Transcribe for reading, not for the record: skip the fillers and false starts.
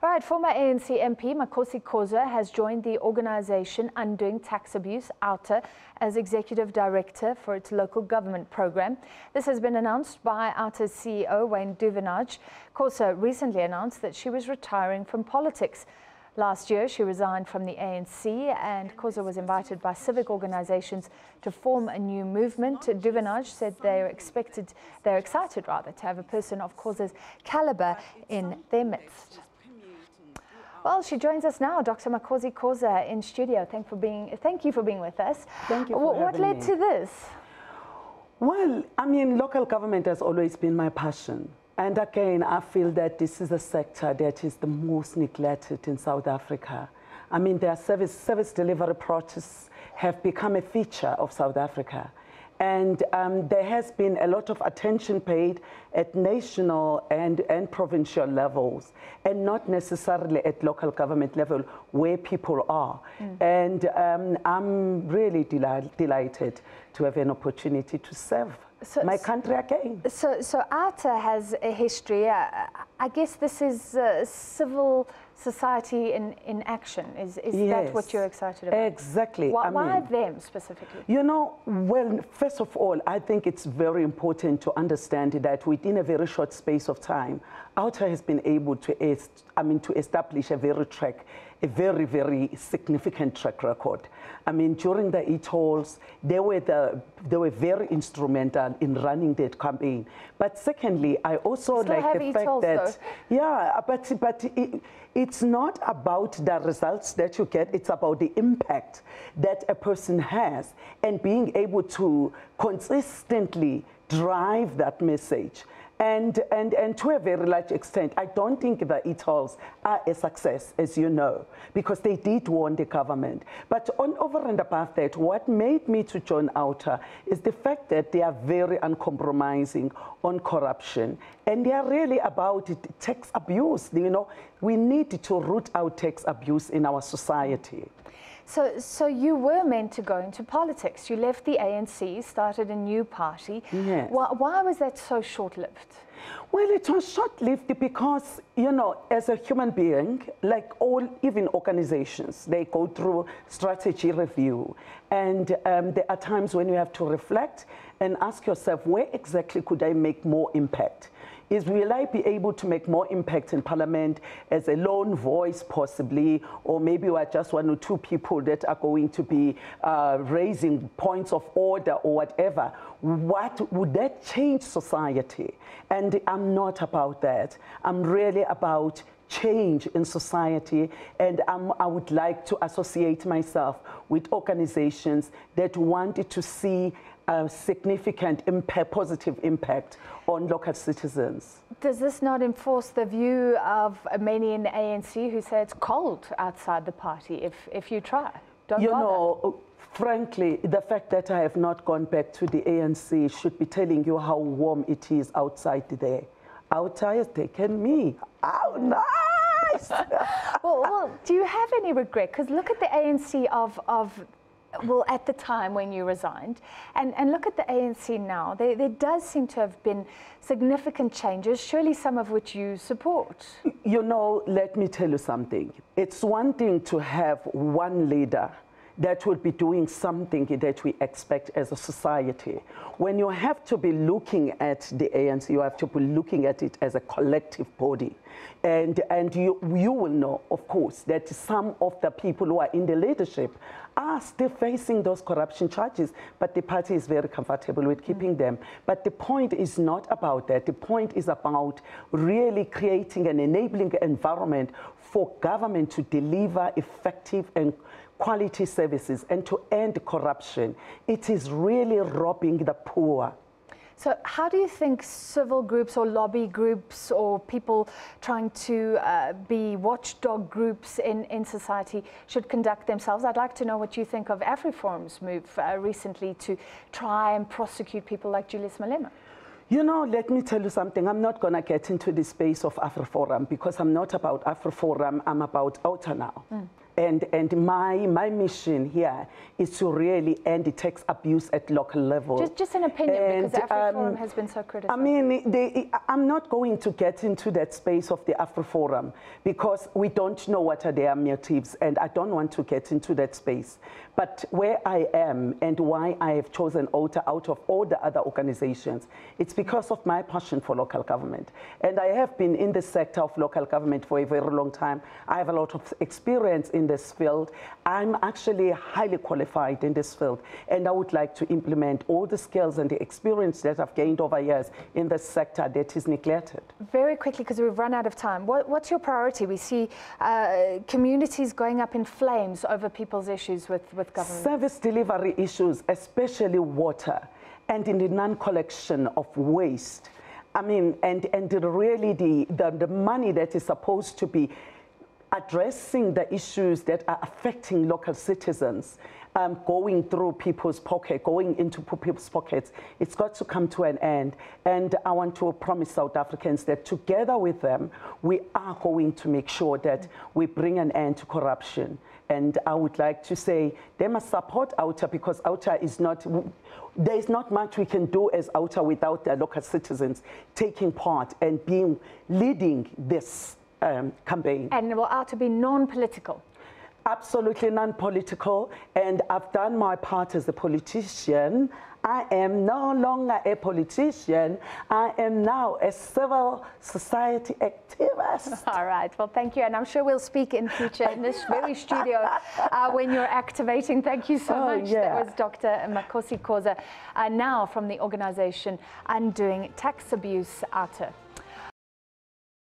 All right, former ANC MP Makhosi Khoza has joined the organisation Undoing Tax Abuse, OUTA, as Executive Director for its local government programme. This has been announced by OUTA CEO Wayne Duvenage. Khoza recently announced that she was retiring from politics. Last year, she resigned from the ANC, and Khoza was invited by civic organisations to form a new movement. Duvenage said they're excited to have a person of Khoza's calibre in their midst. Well, she joins us now, Dr. Makhosi Khoza in studio. Thank you for being with us. Thank you for What led to this? Well, I mean, local government has always been my passion. And again, I feel that this is a sector that is the most neglected in South Africa. I mean, their service delivery protests have become a feature of South Africa. And there has been a lot of attention paid at national and provincial levels, and not necessarily at local government level where people are. And I'm really delighted to have an opportunity to serve my country again. So OUTA has a history. I guess this is civil society in action. Is Yes, that what you're excited about? Exactly. Why them specifically? You know, well, first of all, I think it's very important to understand that within a very short space of time, OUTA has been able to establish a very, very significant track record. I mean, during the e-tolls, they were very instrumental in running that campaign. But secondly, I also like the fact that, yeah, but it's not about the results that you get, it's about the impact that a person has and being able to consistently drive that message. And to a very large extent, I don't think the e-tolls are a success, as you know, because they did warn the government. But over and above that, what made me to join OUTA is the fact that they are very uncompromising on corruption. And they are really about tax abuse. You know, we need to root out tax abuse in our society. So you were meant to go into politics. You left the ANC, started a new party. Yes. Why was that so short-lived? Well, it was short-lived because, you know, as a human being, like even organizations, they go through strategy review. And there are times when you have to reflect and ask yourself, where exactly could I make more impact? Will I be able to make more impact in Parliament as a lone voice possibly, or maybe we are just one or two people that are going to be raising points of order or whatever? What would that change society? And I'm not about that. I'm really about change in society, and I would like to associate myself with organizations that wanted to see a significant positive impact on local citizens. Does this not enforce the view of many in the ANC who say it's cold outside the party if you try? Don't bother? know, frankly, the fact that I have not gone back to the ANC should be telling you how warm it is outside there. OUTA has taken me. Oh, nice! well, do you have any regret? Because look at the ANC well, at the time when you resigned, and look at the ANC now. There does seem to have been significant changes, surely some of which you support. You know, let me tell you something. It's one thing to have one leader that will be doing something that we expect as a society. When you have to be looking at the ANC, you have to be looking at it as a collective body. And you will know, of course, that some of the people who are in the leadership are still facing those corruption charges, but the party is very comfortable with keeping them. But the point is not about that. The point is about really creating an enabling environment for government to deliver effective and quality services and to end corruption. It is really robbing the poor. So how do you think civil groups or lobby groups or people trying to be watchdog groups in society should conduct themselves? I'd like to know what you think of AfriForum's move recently to try and prosecute people like Julius Malema. You know, let me tell you something. I'm not going to get into the space of AfriForum because I'm not about AfriForum. I'm about OUTA now. And my mission here is to really end the tax abuse at local level. Just an opinion, because the AfriForum has been so criticized. I mean, I'm not going to get into that space of the AfriForum because we don't know what are their motives, and I don't want to get into that space. But where I am and why I have chosen OUTA out of all the other organizations, it's because of my passion for local government. And I have been in the sector of local government for a very long time. I have a lot of experience in this field. I'm actually highly qualified in this field, and I would like to implement all the skills and the experience that I've gained over years in this sector that is neglected. Very quickly, because we've run out of time, what's your priority? We see communities going up in flames over people's issues with government. Service delivery issues, especially water, and in the non-collection of waste. I mean, and really the money that is supposed to be addressing the issues that are affecting local citizens, going through people's pocket, going into people's pockets, it's got to come to an end. And I want to promise South Africans that together with them, we are going to make sure that we bring an end to corruption. And I would like to say they must support OUTA, because OUTA is not, there is not much we can do as OUTA without the local citizens taking part and leading this campaign. And will OUTA be non-political? Absolutely non-political, and I've done my part as a politician. I am no longer a politician. I am now a civil society activist. All right. Well, thank you. And I'm sure we'll speak in future in this very studio when you're activating. Thank you so much. Yeah. That was Dr. Makhosi Khoza, now from the organization Undoing Tax Abuse OUTA.